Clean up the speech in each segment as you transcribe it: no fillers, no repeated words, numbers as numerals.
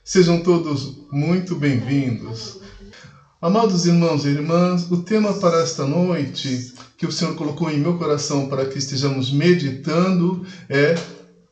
Sejam todos muito bem-vindos. Amados irmãos e irmãs, o tema para esta noite que o Senhor colocou em meu coração para que estejamos meditando é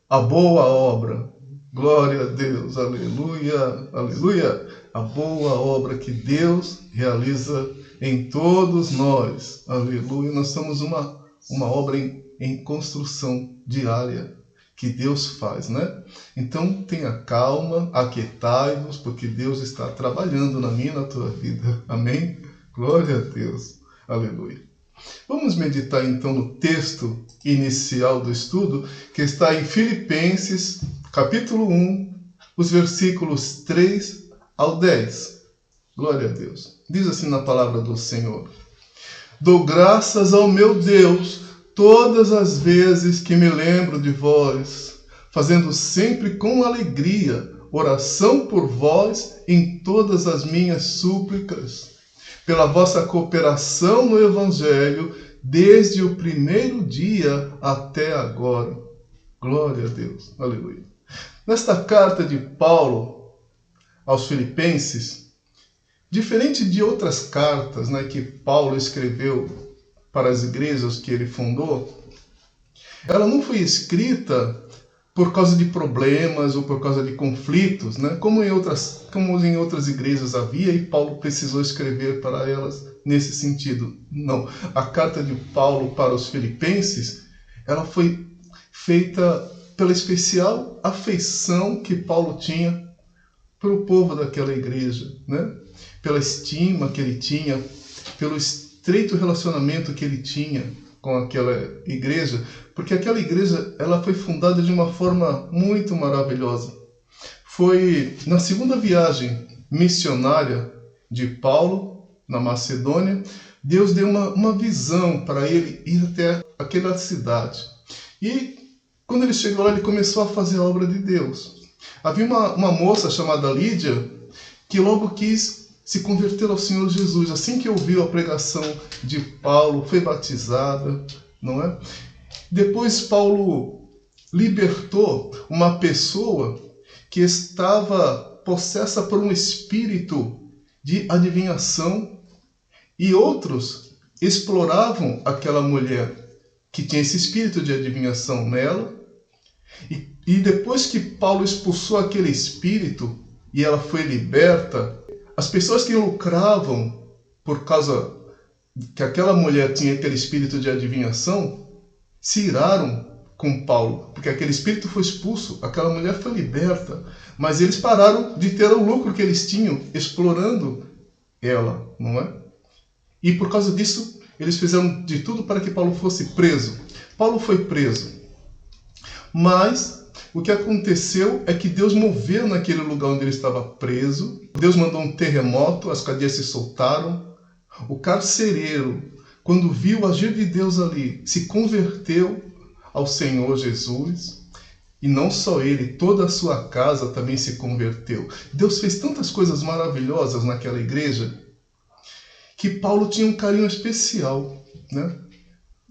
a boa obra. Glória a Deus, aleluia, aleluia. A boa obra que Deus realiza em todos nós, aleluia. Nós somos uma obra em construção diária que Deus faz, né? Então tenha calma, aquietai-vos, porque Deus está trabalhando na minha e na tua vida. Amém? Glória a Deus. Aleluia. Vamos meditar então no texto inicial do estudo, que está em Filipenses, capítulo 1, os versículos 3 ao 10. Glória a Deus. Diz assim na palavra do Senhor: Dou graças ao meu Deus todas as vezes que me lembro de vós, fazendo sempre com alegria oração por vós em todas as minhas súplicas, pela vossa cooperação no Evangelho, desde o primeiro dia até agora. Glória a Deus. Aleluia. Nesta carta de Paulo aos Filipenses, diferente de outras cartas, que Paulo escreveu para as igrejas que ele fundou, ela não foi escrita por causa de problemas ou por causa de conflitos, como em outras igrejas havia, e Paulo precisou escrever para elas nesse sentido. Não. A carta de Paulo para os Filipenses, ela foi feita pela especial afeição que Paulo tinha para o povo daquela igreja, pela estima que ele tinha, pelo estreito relacionamento que ele tinha com aquela igreja, porque aquela igreja ela foi fundada de uma forma muito maravilhosa. Foi na segunda viagem missionária de Paulo, na Macedônia, Deus deu uma visão para ele ir até aquela cidade. E quando ele chegou lá, ele começou a fazer a obra de Deus. Havia uma moça chamada Lídia que logo quis se converter ao Senhor Jesus. Assim que ouviu a pregação de Paulo, foi batizada, não é? Depois Paulo libertou uma pessoa que estava possessa por um espírito de adivinhação, e outros exploravam aquela mulher que tinha esse espírito de adivinhação nela. E depois que Paulo expulsou aquele espírito e ela foi liberta, as pessoas que lucravam por causa que aquela mulher tinha aquele espírito de adivinhação se iraram com Paulo, porque aquele espírito foi expulso, aquela mulher foi liberta, mas eles pararam de ter o lucro que eles tinham explorando ela, não é? E por causa disso, eles fizeram de tudo para que Paulo fosse preso. Paulo foi preso, mas o que aconteceu é que Deus moveu naquele lugar onde ele estava preso. Deus mandou um terremoto, as cadeias se soltaram. O carcereiro, quando viu o agir de Deus ali, se converteu ao Senhor Jesus. E não só ele, toda a sua casa também se converteu. Deus fez tantas coisas maravilhosas naquela igreja que Paulo tinha um carinho especial,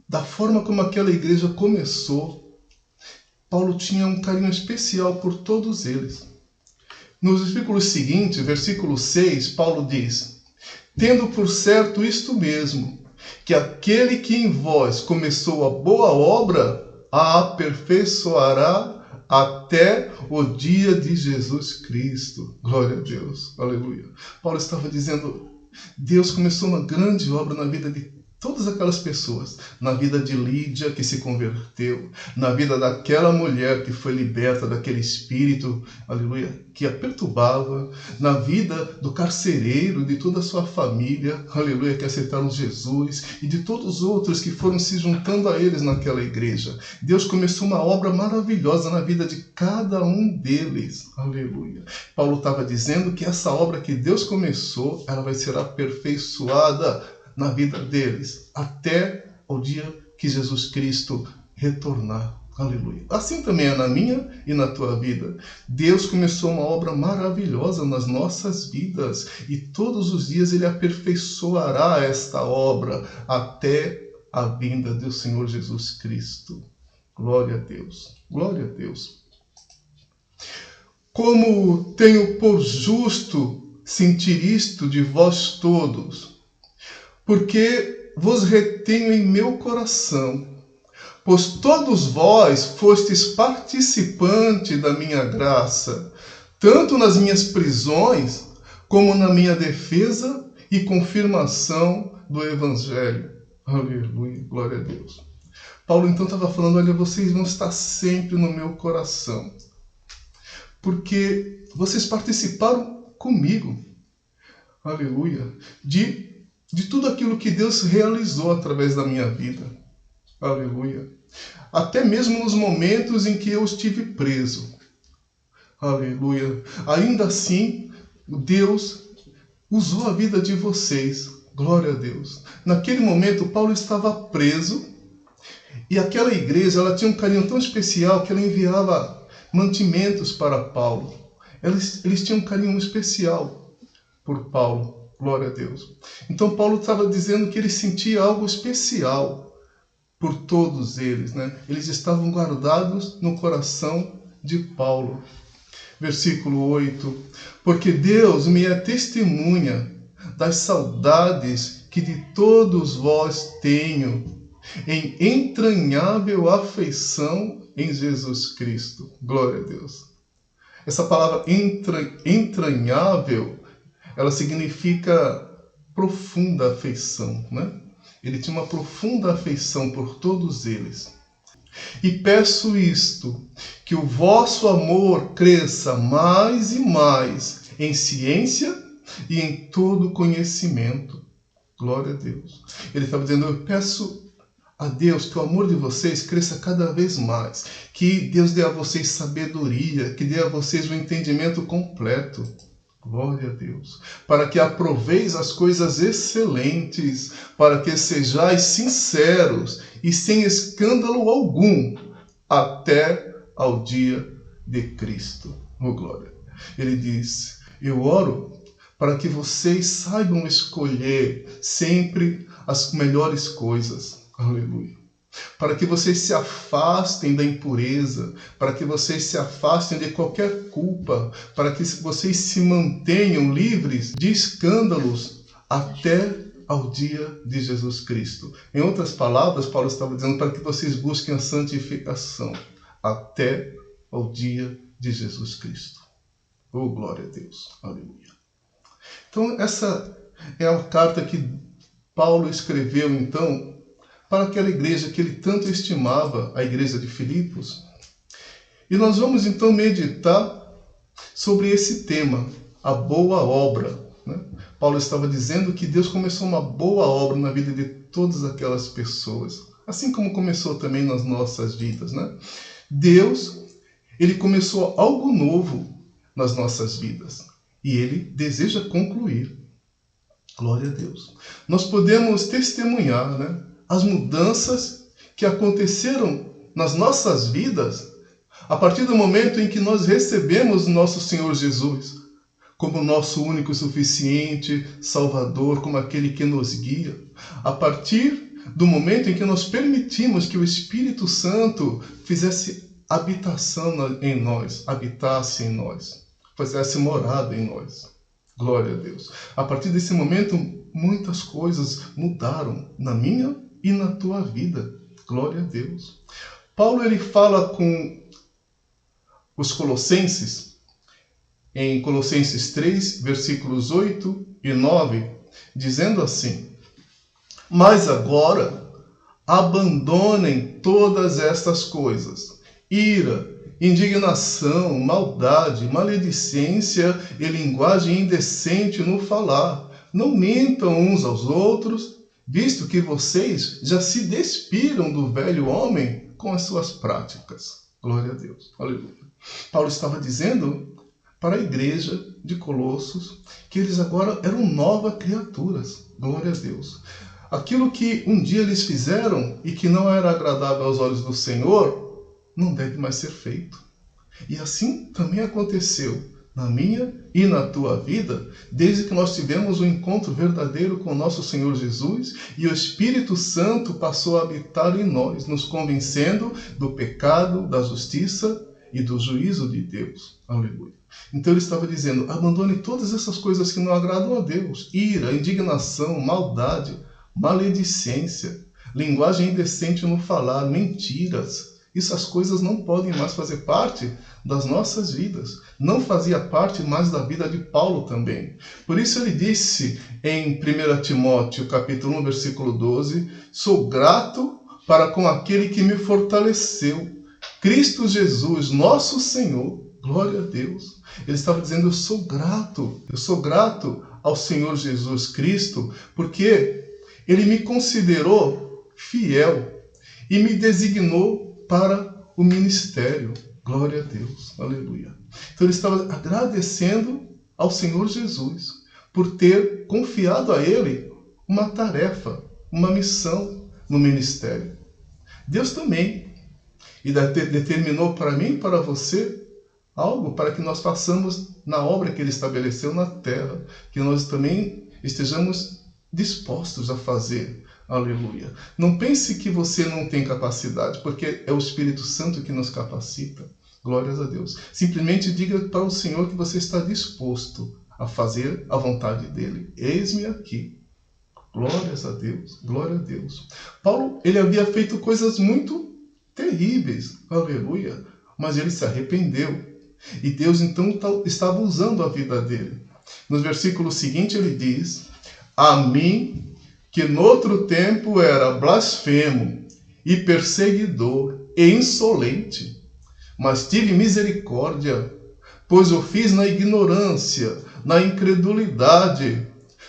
da forma como aquela igreja começou. Paulo tinha um carinho especial por todos eles. Nos versículos seguintes, versículo 6, Paulo diz: Tendo por certo isto mesmo, que aquele que em vós começou a boa obra, a aperfeiçoará até o dia de Jesus Cristo. Glória a Deus, aleluia. Paulo estava dizendo, Deus começou uma grande obra na vida de todas aquelas pessoas, na vida de Lídia, que se converteu, na vida daquela mulher que foi liberta daquele espírito, aleluia, que a perturbava, na vida do carcereiro, de toda a sua família, aleluia, que aceitaram Jesus, e de todos os outros que foram se juntando a eles naquela igreja. Deus começou uma obra maravilhosa na vida de cada um deles, aleluia. Paulo estava dizendo que essa obra que Deus começou, ela vai ser aperfeiçoada na vida deles, até o dia que Jesus Cristo retornar. Aleluia. Assim também é na minha e na tua vida. Deus começou uma obra maravilhosa nas nossas vidas e todos os dias Ele aperfeiçoará esta obra até a vinda do Senhor Jesus Cristo. Glória a Deus. Glória a Deus. Como tenho por justo sentir isto de vós todos, porque vos retenho em meu coração, pois todos vós fostes participantes da minha graça, tanto nas minhas prisões, como na minha defesa e confirmação do Evangelho. Aleluia, glória a Deus. Paulo então estava falando, olha, vocês vão estar sempre no meu coração, porque vocês participaram comigo, aleluia, de tudo aquilo que Deus realizou através da minha vida, aleluia. Até mesmo nos momentos em que eu estive preso, aleluia. Ainda assim, Deus usou a vida de vocês, glória a Deus. Naquele momento, Paulo estava preso e aquela igreja ela tinha um carinho tão especial que ela enviava mantimentos para Paulo. Eles tinham um carinho especial por Paulo, glória a Deus. Então Paulo estava dizendo que ele sentia algo especial por todos eles, né? Eles estavam guardados no coração de Paulo. Versículo 8. Porque Deus me é testemunha das saudades que de todos vós tenho, em entranhável afeição em Jesus Cristo. Glória a Deus. Essa palavra entranhável, ela significa profunda afeição, né? Ele tinha uma profunda afeição por todos eles. E peço isto, que o vosso amor cresça mais e mais em ciência e em todo conhecimento. Glória a Deus. Ele estava dizendo, eu peço a Deus que o amor de vocês cresça cada vez mais, que Deus dê a vocês sabedoria, que dê a vocês um entendimento completo. Glória a Deus. Para que aproveis as coisas excelentes, para que sejais sinceros e sem escândalo algum, até ao dia de Cristo. Oh, glória. Ele diz, eu oro para que vocês saibam escolher sempre as melhores coisas. Aleluia. Para que vocês se afastem da impureza, para que vocês se afastem de qualquer culpa, para que vocês se mantenham livres de escândalos até ao dia de Jesus Cristo. Em outras palavras, Paulo estava dizendo para que vocês busquem a santificação até ao dia de Jesus Cristo. Oh, glória a Deus. Aleluia. Então, essa é a carta que Paulo escreveu, então, para aquela igreja que ele tanto estimava, a igreja de Filipos. E nós vamos então meditar sobre esse tema, a boa obra, né? Paulo estava dizendo que Deus começou uma boa obra na vida de todas aquelas pessoas, assim como começou também nas nossas vidas, né? Deus, ele começou algo novo nas nossas vidas e ele deseja concluir. Glória a Deus. Nós podemos testemunhar, né, as mudanças que aconteceram nas nossas vidas a partir do momento em que nós recebemos nosso Senhor Jesus como nosso único e suficiente Salvador, como aquele que nos guia. A partir do momento em que nós permitimos que o Espírito Santo fizesse habitação em nós, habitasse em nós, fizesse morada em nós. Glória a Deus. A partir desse momento, muitas coisas mudaram na minha e na tua vida. Glória a Deus. Paulo ele fala com os colossenses, em Colossenses 3, versículos 8 e 9, dizendo assim, mas agora abandonem todas estas coisas, ira, indignação, maldade, maledicência e linguagem indecente no falar. Não mintam uns aos outros, visto que vocês já se despiram do velho homem com as suas práticas. Glória a Deus. Aleluia. Paulo estava dizendo para a igreja de Colossos que eles agora eram novas criaturas. Glória a Deus. Aquilo que um dia eles fizeram e que não era agradável aos olhos do Senhor, não deve mais ser feito. E assim também aconteceu na minha e na tua vida, desde que nós tivemos um encontro verdadeiro com o nosso Senhor Jesus e o Espírito Santo passou a habitar em nós, nos convencendo do pecado, da justiça e do juízo de Deus. Aleluia. Então ele estava dizendo, abandone todas essas coisas que não agradam a Deus. Ira, indignação, maldade, maledicência, linguagem indecente no falar, mentiras. Essas coisas não podem mais fazer parte das nossas vidas. Não fazia parte mais da vida de Paulo também. Por isso ele disse em 1 Timóteo, capítulo 1, versículo 12, sou grato para com aquele que me fortaleceu, Cristo Jesus, nosso Senhor. Glória a Deus. Ele estava dizendo, eu sou grato ao Senhor Jesus Cristo, porque Ele me considerou fiel e me designou para o ministério. Glória a Deus. Aleluia. Então ele estava agradecendo ao Senhor Jesus por ter confiado a Ele uma tarefa, uma missão no ministério. Deus também determinou para mim e para você algo para que nós façamos na obra que Ele estabeleceu na terra, que nós também estejamos dispostos a fazer. Aleluia. Não pense que você não tem capacidade, porque é o Espírito Santo que nos capacita. Glórias a Deus. Simplesmente diga para o Senhor que você está disposto a fazer a vontade dEle. Eis-me aqui. Glórias a Deus. Glória a Deus. Paulo, ele havia feito coisas muito terríveis. Aleluia. Mas ele se arrependeu. E Deus então estava usando a vida dele. No versículo seguinte ele diz, a mim, que noutro tempo era blasfemo e perseguidor e insolente, mas tive misericórdia, pois o fiz na ignorância, na incredulidade.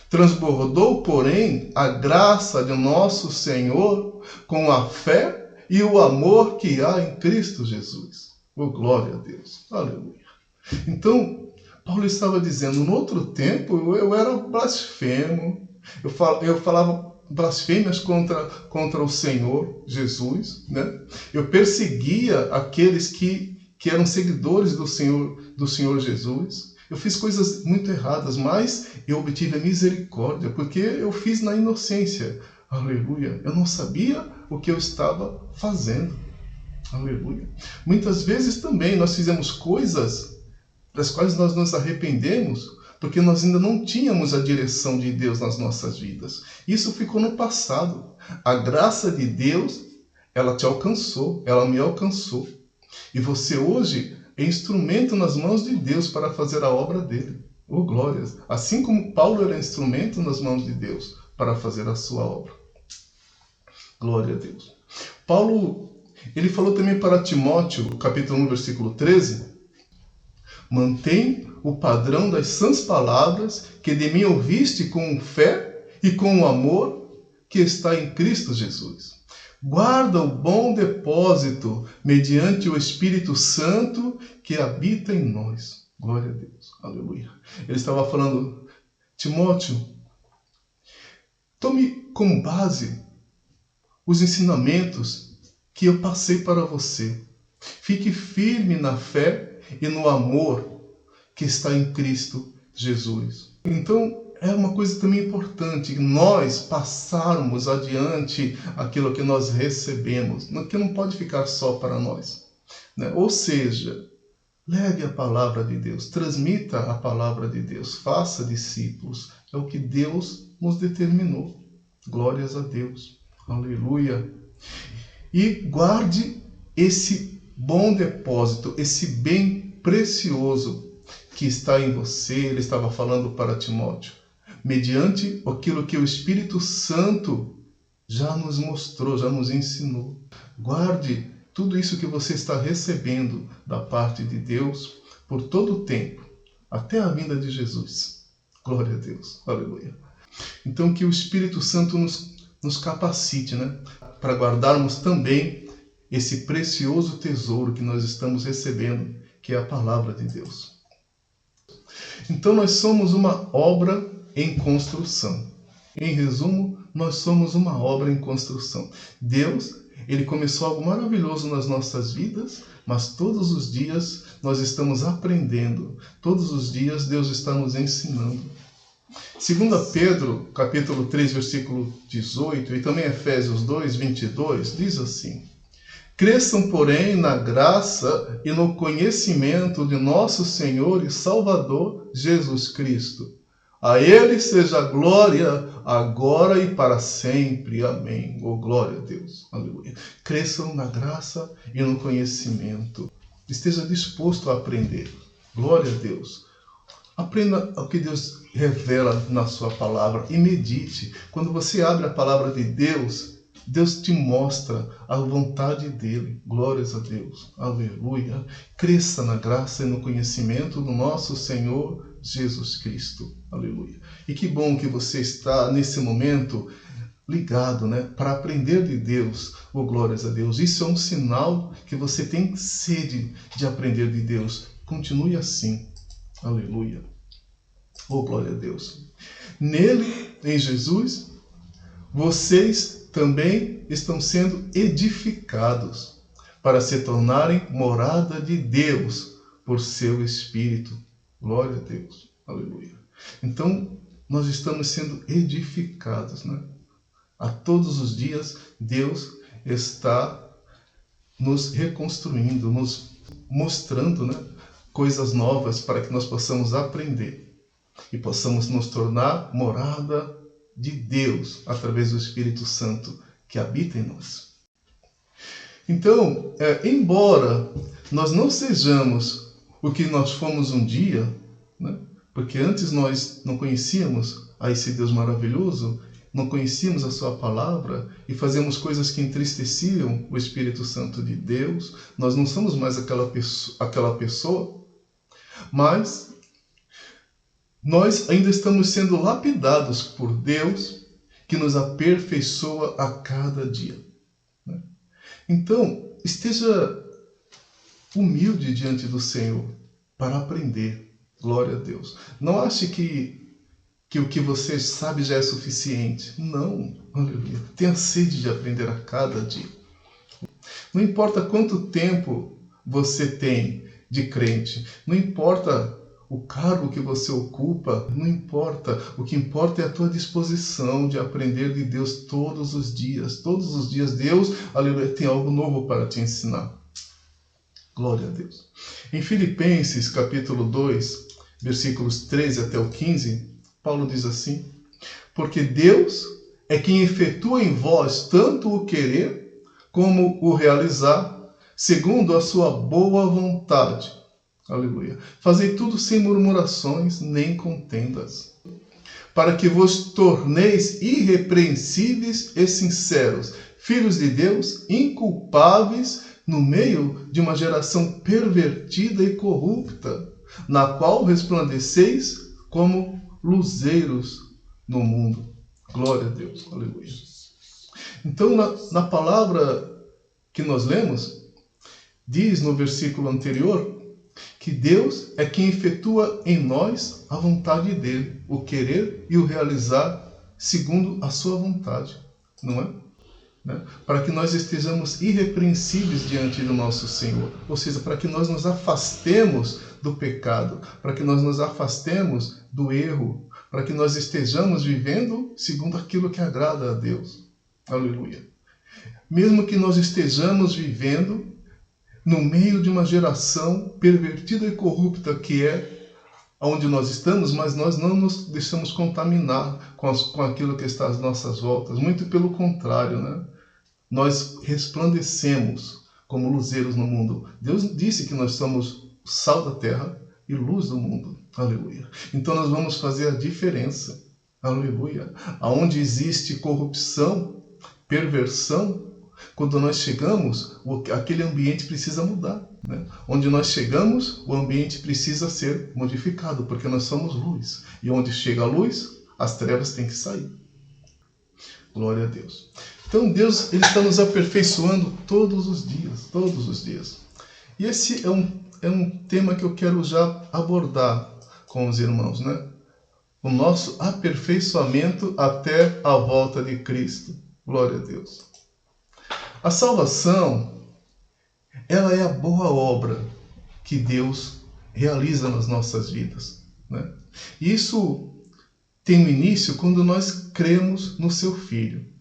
Transbordou, porém, a graça de nosso Senhor com a fé e o amor que há em Cristo Jesus. Oh, glória a Deus. Aleluia. Então, Paulo estava dizendo, no outro tempo eu era blasfemo, eu falava blasfêmias contra o Senhor Jesus, né? Eu perseguia aqueles que eram seguidores do Senhor Jesus. Eu fiz coisas muito erradas, mas eu obtive a misericórdia, porque eu fiz na inocência. Aleluia. Eu não sabia o que eu estava fazendo. Aleluia. Muitas vezes também nós fizemos coisas das quais nós nos arrependemos, porque nós ainda não tínhamos a direção de Deus nas nossas vidas. Isso ficou no passado. A graça de Deus, ela te alcançou, ela me alcançou. E você hoje é instrumento nas mãos de Deus para fazer a obra dele. Oh, glórias! Assim como Paulo era instrumento nas mãos de Deus para fazer a sua obra. Glória a Deus. Paulo, ele falou também para Timóteo, capítulo 1, versículo 13, mantém o padrão das sãs palavras que de mim ouviste com fé e com o amor que está em Cristo Jesus. Guarda o bom depósito mediante o Espírito Santo que habita em nós. Glória a Deus. Aleluia. Ele estava falando, Timóteo, tome como base os ensinamentos que eu passei para você. Fique firme na fé e no amor que está em Cristo Jesus. Então, é uma coisa também importante nós passarmos adiante aquilo que nós recebemos, que não pode ficar só para nós, né? Ou seja, leve a palavra de Deus, transmita a palavra de Deus, faça discípulos. É o que Deus nos determinou. Glórias a Deus. Aleluia. E guarde esse bom depósito, esse bem precioso que está em você. Ele estava falando para Timóteo, mediante aquilo que o Espírito Santo já nos mostrou, já nos ensinou. Guarde tudo isso que você está recebendo da parte de Deus por todo o tempo, até a vinda de Jesus. Glória a Deus. Aleluia. Então que o Espírito Santo nos capacite, né, para guardarmos também esse precioso tesouro que nós estamos recebendo, que é a palavra de Deus. Então nós somos uma obra em construção. Em resumo, nós somos uma obra em construção. Deus, Ele começou algo maravilhoso nas nossas vidas, mas todos os dias nós estamos aprendendo. Todos os dias Deus está nos ensinando. 2 Pedro, capítulo 3, versículo 18, e também Efésios 2, 22, diz assim, Cresçam, porém, na graça e no conhecimento de nosso Senhor e Salvador Jesus Cristo. A Ele seja a glória, agora e para sempre. Amém. Oh, glória a Deus. Aleluia. Cresçam na graça e no conhecimento. Esteja disposto a aprender. Glória a Deus. Aprenda o que Deus revela na sua palavra e medite. Quando você abre a palavra de Deus, Deus te mostra a vontade dele. Glórias a Deus. Aleluia. Cresça na graça e no conhecimento do nosso Senhor Jesus Cristo. Aleluia. E que bom que você está nesse momento ligado, né, para aprender de Deus. Oh, glórias a Deus. Isso é um sinal que você tem sede de aprender de Deus. Continue assim. Aleluia. Oh, glória a Deus. Nele, em Jesus, vocês também estão sendo edificados para se tornarem morada de Deus por seu Espírito. Glória a Deus. Aleluia. Então, nós estamos sendo edificados, né? A todos os dias, Deus está nos reconstruindo, nos mostrando, né, coisas novas para que nós possamos aprender e possamos nos tornar morada de Deus através do Espírito Santo que habita em nós. Então, embora nós não sejamos o que nós fomos um dia, né, porque antes nós não conhecíamos a esse Deus maravilhoso, não conhecíamos a sua palavra e fazíamos coisas que entristeciam o Espírito Santo de Deus, nós não somos mais aquela pessoa, mas nós ainda estamos sendo lapidados por Deus, que nos aperfeiçoa a cada dia. Então, esteja humilde diante do Senhor para aprender. Glória a Deus. Não ache que o que você sabe já é suficiente. Não. Aleluia. Tenha sede de aprender a cada dia. Não importa quanto tempo você tem de crente, não importa o cargo que você ocupa, não importa. O que importa é a tua disposição de aprender de Deus todos os dias. Todos os dias Deus, aleluia, tem algo novo para te ensinar. Glória a Deus. Em Filipenses, capítulo 2, versículos 13 até o 15, Paulo diz assim: porque Deus é quem efetua em vós tanto o querer como o realizar, segundo a sua boa vontade. Aleluia. Fazei tudo sem murmurações nem contendas, para que vos torneis irrepreensíveis e sinceros, filhos de Deus, inculpáveis no meio de uma geração pervertida e corrupta, na qual resplandeceis como luzeiros no mundo. Glória a Deus. Aleluia. Então, na palavra que nós lemos, diz no versículo anterior que Deus é quem efetua em nós a vontade dele, o querer e o realizar segundo a sua vontade, não é? Para que nós estejamos irrepreensíveis diante do nosso Senhor, ou seja, para que nós nos afastemos do pecado, para que nós nos afastemos do erro, para que nós estejamos vivendo segundo aquilo que agrada a Deus. Aleluia. Mesmo que nós estejamos vivendo no meio de uma geração pervertida e corrupta que é onde nós estamos, mas nós não nos deixamos contaminar com aquilo que está às nossas voltas. Muito pelo contrário, né? Nós resplandecemos como luzeiros no mundo. Deus disse que nós somos sal da terra e luz do mundo. Aleluia. Então nós vamos fazer a diferença. Aleluia. Aonde existe corrupção, perversão, quando nós chegamos, aquele ambiente precisa mudar, né? Onde nós chegamos, o ambiente precisa ser modificado, porque nós somos luz. E onde chega a luz, as trevas têm que sair. Glória a Deus. Então Deus, Ele está nos aperfeiçoando todos os dias, todos os dias. E esse é um tema que eu quero já abordar com os irmãos, né? O nosso aperfeiçoamento até a volta de Cristo. Glória a Deus. A salvação, ela é a boa obra que Deus realiza nas nossas vidas, né? Isso tem um início quando nós cremos no seu Filho.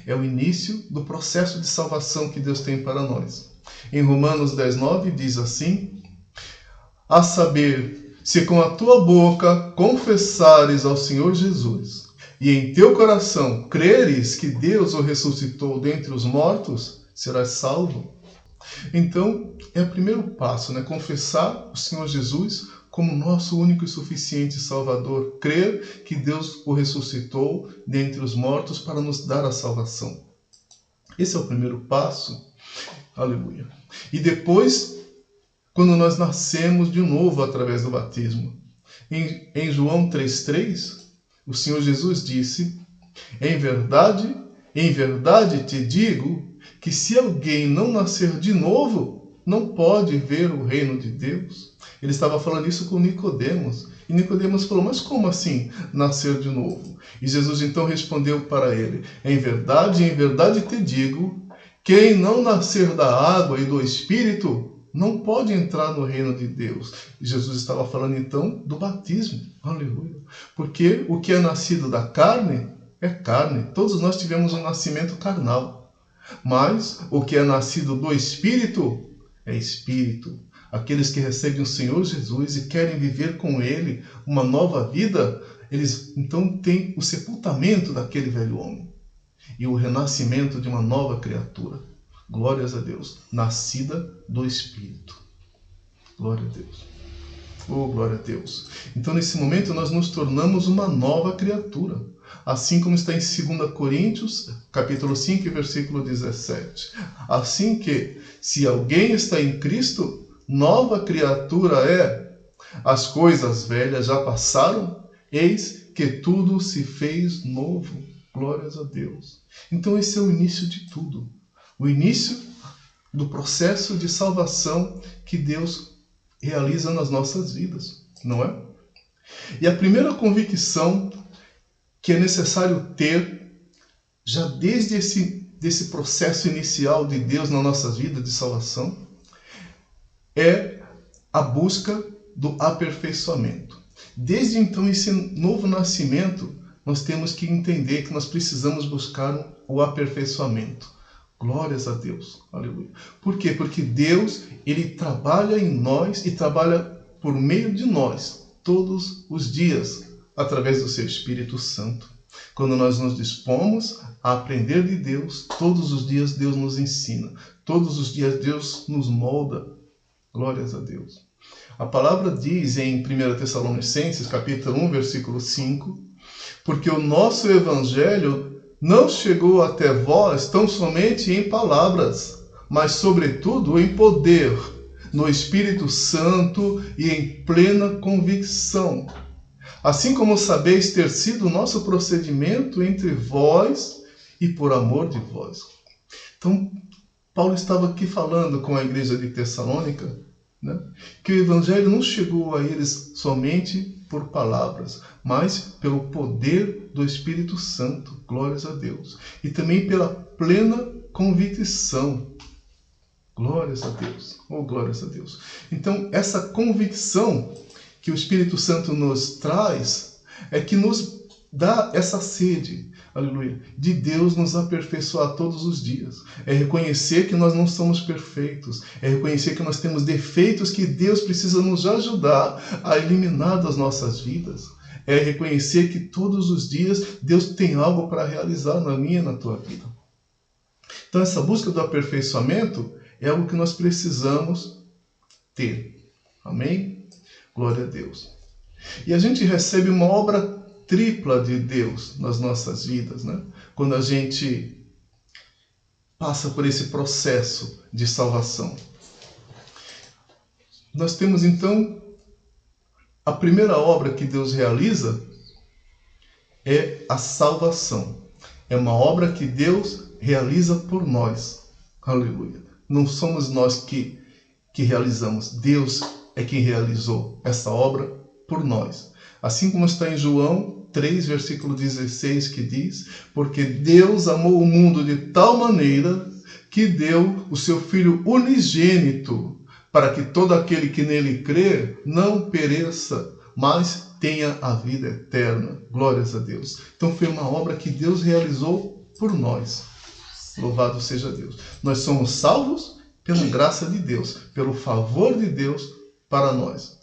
É o início do processo de salvação que Deus tem para nós. Em Romanos 10:9 diz assim: a saber, se com a tua boca confessares ao Senhor Jesus e em teu coração creres que Deus o ressuscitou dentre os mortos, serás salvo. Então, é o primeiro passo, né? Confessar o Senhor Jesus como nosso único e suficiente Salvador. Crer que Deus o ressuscitou dentre os mortos para nos dar a salvação. Esse é o primeiro passo. Aleluia. E depois, quando nós nascemos de novo através do batismo. Em João 3,3, o Senhor Jesus disse: em verdade te digo que se alguém não nascer de novo, não pode ver o reino de Deus. Ele estava falando isso com Nicodemos. E Nicodemos falou: mas como assim nascer de novo? E Jesus então respondeu para ele: em verdade te digo, quem não nascer da água e do Espírito não pode entrar no reino de Deus. E Jesus estava falando então do batismo. Aleluia. Porque o que é nascido da carne é carne. Todos nós tivemos um nascimento carnal. Mas o que é nascido do Espírito é Espírito. Aqueles que recebem o Senhor Jesus e querem viver com Ele uma nova vida, eles então têm o sepultamento daquele velho homem e o renascimento de uma nova criatura. Glórias a Deus, nascida do Espírito. Glória a Deus. Oh, glória a Deus. Então, nesse momento, nós nos tornamos uma nova criatura. Assim como está em 2 Coríntios, capítulo 5, versículo 17. Assim que, se alguém está em Cristo, nova criatura é. As coisas velhas já passaram, eis que tudo se fez novo. Glórias a Deus. Então, esse é o início de tudo. O início do processo de salvação que Deus realiza nas nossas vidas, não é? E a primeira convicção que é necessário ter, já desde esse processo inicial de Deus na nossa vida de salvação, é a busca do aperfeiçoamento. Desde então, esse novo nascimento, nós temos que entender que nós precisamos buscar o aperfeiçoamento. Glórias a Deus. Aleluia. Por quê? Porque Deus, Ele trabalha em nós e trabalha por meio de nós todos os dias, através do seu Espírito Santo. Quando nós nos dispomos a aprender de Deus, todos os dias Deus nos ensina. Todos os dias Deus nos molda. Glórias a Deus. A palavra diz em 1 Tessalonicenses, capítulo 1, versículo 5, porque o nosso Evangelho não chegou até vós tão somente em palavras, mas sobretudo em poder, no Espírito Santo e em plena convicção. Assim como sabeis ter sido o nosso procedimento entre vós e por amor de vós. Então, Paulo estava aqui falando com a igreja de Tessalônica, né, que o Evangelho não chegou a eles somente por palavras, mas pelo poder do Espírito Santo, glórias a Deus, e também pela plena convicção, glórias a Deus, oh glórias a Deus. Então, essa convicção que o Espírito Santo nos traz é que nos dá essa sede, aleluia, de Deus nos aperfeiçoar todos os dias. É reconhecer que nós não somos perfeitos, é reconhecer que nós temos defeitos que Deus precisa nos ajudar a eliminar das nossas vidas. É reconhecer que todos os dias Deus tem algo para realizar na minha e na tua vida. Então, essa busca do aperfeiçoamento é algo que nós precisamos ter. Amém? Glória a Deus. E a gente recebe uma obra tripla de Deus nas nossas vidas, né? Quando a gente passa por esse processo de salvação. Nós temos então a primeira obra que Deus realiza é a salvação. É uma obra que Deus realiza por nós. Aleluia. Não somos nós que realizamos. Deus é quem realizou essa obra por nós. Assim como está em João 3, versículo 16, que diz: porque Deus amou o mundo de tal maneira que deu o seu Filho unigênito, para que todo aquele que nele crer não pereça, mas tenha a vida eterna. Glórias a Deus. Então foi uma obra que Deus realizou por nós. Louvado seja Deus. Nós somos salvos pela graça de Deus, pelo favor de Deus para nós.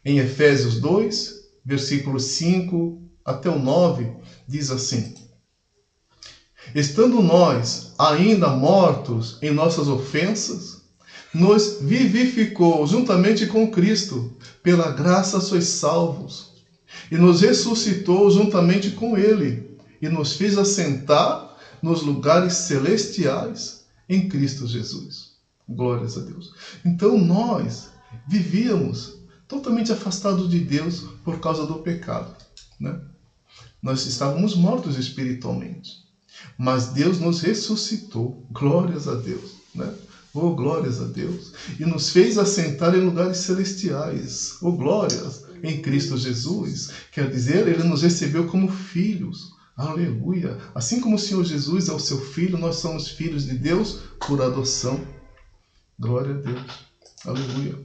Em Efésios 2, versículos 5 até o 9, diz assim: estando nós ainda mortos em nossas ofensas, nos vivificou juntamente com Cristo, pela graça sois salvos, e nos ressuscitou juntamente com Ele, e nos fez assentar nos lugares celestiais em Cristo Jesus. Glórias a Deus. Então nós vivíamos totalmente afastados de Deus por causa do pecado, né? Nós estávamos mortos espiritualmente, mas Deus nos ressuscitou. Glórias a Deus, né? Oh, glórias a Deus. E nos fez assentar em lugares celestiais. Oh, glórias, em Cristo Jesus. Quer dizer, Ele nos recebeu como filhos. Aleluia. Assim como o Senhor Jesus é o seu filho, nós somos filhos de Deus por adoção. Glória a Deus. Aleluia.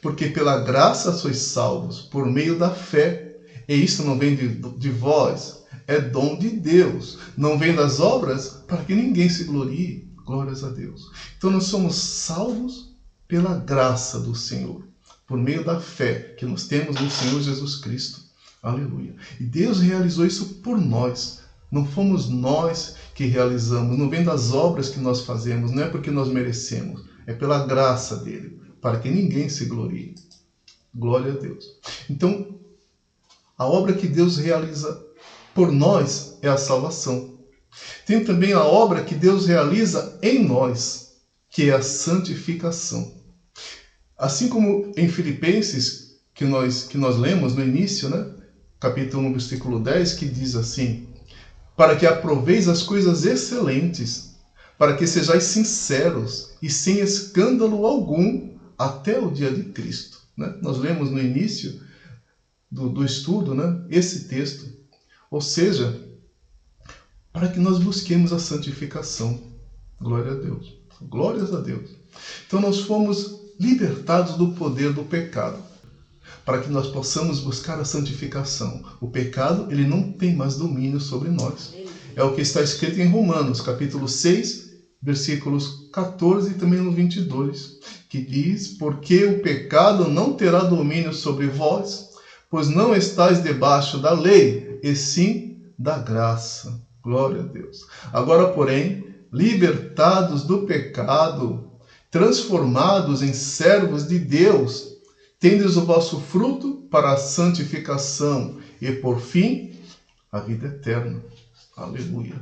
Porque pela graça sois salvos, por meio da fé. E isso não vem de vós, é dom de Deus. Não vem das obras para que ninguém se glorie. Glórias a Deus. Então nós somos salvos pela graça do Senhor, por meio da fé que nós temos no Senhor Jesus Cristo. Aleluia. E Deus realizou isso por nós. Não fomos nós que realizamos, não vem das obras que nós fazemos, não é porque nós merecemos, é pela graça dele, para que ninguém se glorie. Glória a Deus. Então, a obra que Deus realiza por nós é a salvação. Tem também a obra que Deus realiza em nós, que é a santificação. Assim como em Filipenses, que nós lemos no início, né? Capítulo 1, versículo 10, que diz assim: para que aproveis as coisas excelentes, para que sejais sinceros e sem escândalo algum até o dia de Cristo. Né? Nós lemos no início do estudo, né? Esse texto. Ou seja, para que nós busquemos a santificação. Glória a Deus. Glórias a Deus. Então nós fomos libertados do poder do pecado, para que nós possamos buscar a santificação. O pecado, ele não tem mais domínio sobre nós. É o que está escrito em Romanos, capítulo 6, versículos 14 e também no 22, que diz: porque o pecado não terá domínio sobre vós, pois não estáis debaixo da lei, e sim da graça. Glória a Deus. Agora, porém, libertados do pecado, transformados em servos de Deus, tendes o vosso fruto para a santificação e, por fim, a vida eterna. Aleluia.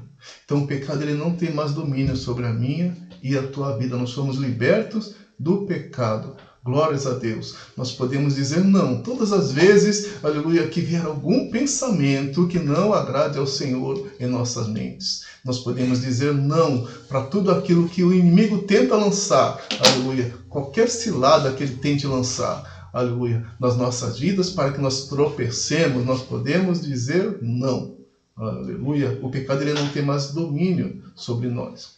Então, o pecado ele não tem mais domínio sobre a minha e a tua vida. Nós somos libertos do pecado. Glórias a Deus. Nós podemos dizer não. Todas as vezes, aleluia, que vier algum pensamento que não agrade ao Senhor em nossas mentes. Nós podemos dizer não para tudo aquilo que o inimigo tenta lançar. Aleluia. Qualquer cilada que ele tente lançar. Aleluia. Nas nossas vidas, para que nós tropecemos, nós podemos dizer não. Aleluia. O pecado ele não tem mais domínio sobre nós.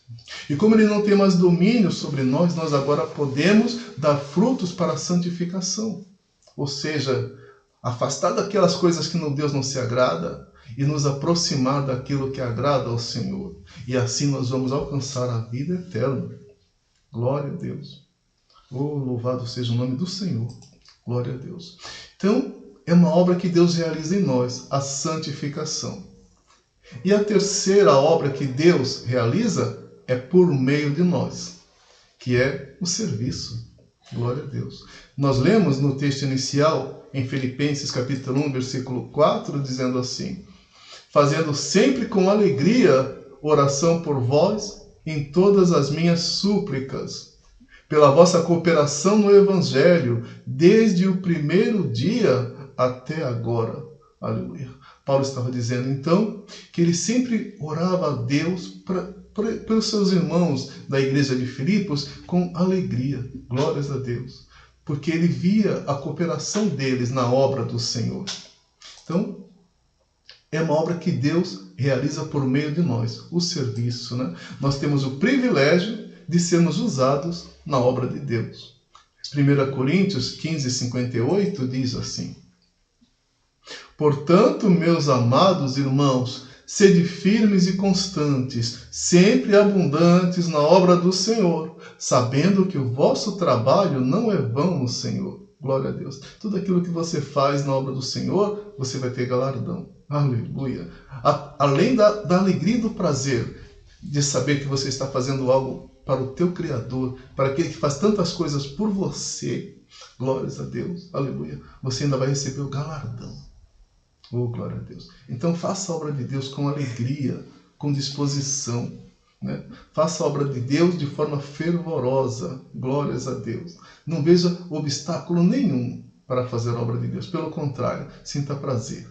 E como ele não tem mais domínio sobre nós, nós agora podemos dar frutos para a santificação. Ou seja, afastar daquelas coisas que no Deus não se agrada e nos aproximar daquilo que agrada ao Senhor. E assim nós vamos alcançar a vida eterna. Glória a Deus. Oh, louvado seja o nome do Senhor. Glória a Deus. Então, é uma obra que Deus realiza em nós, a santificação. E a terceira obra que Deus realiza é por meio de nós, que é o serviço. Glória a Deus. Nós lemos no texto inicial, em Filipenses capítulo 1, versículo 4, dizendo assim: fazendo sempre com alegria oração por vós em todas as minhas súplicas, pela vossa cooperação no Evangelho, desde o primeiro dia até agora. Aleluia. Paulo estava dizendo, então, que ele sempre orava a Deus pelos seus irmãos da igreja de Filipos com alegria. Glórias a Deus. Porque ele via a cooperação deles na obra do Senhor. Então, é uma obra que Deus realiza por meio de nós, o serviço, né? Nós temos o privilégio de sermos usados na obra de Deus. 1 Coríntios 15, 58 diz assim: portanto, meus amados irmãos, Sede firmes e constantes, sempre abundantes na obra do Senhor, sabendo que o vosso trabalho não é vão no Senhor. Glória a Deus. Tudo aquilo que você faz na obra do Senhor, você vai ter galardão. Aleluia. Além da alegria e do prazer de saber que você está fazendo algo para o teu Criador, para aquele que faz tantas coisas por você, glórias a Deus, aleluia, você ainda vai receber o galardão. Oh, glória a Deus. Então faça a obra de Deus com alegria, com disposição, né? Faça a obra de Deus de forma fervorosa, glórias a Deus. Não veja obstáculo nenhum para fazer a obra de Deus. Pelo contrário, sinta prazer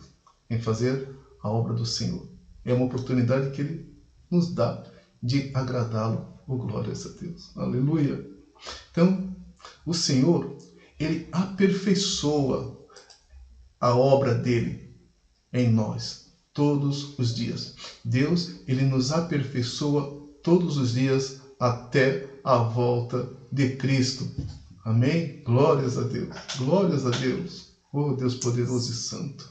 em fazer a obra do Senhor. É uma oportunidade que Ele nos dá de agradá-lo. Oh, glórias a Deus. Aleluia. Então, o Senhor, Ele aperfeiçoa a obra dEle em nós todos os dias. Deus, Ele nos aperfeiçoa todos os dias até a volta de Cristo. Amém? Glórias a Deus. Glórias a Deus. Oh, Deus poderoso e santo.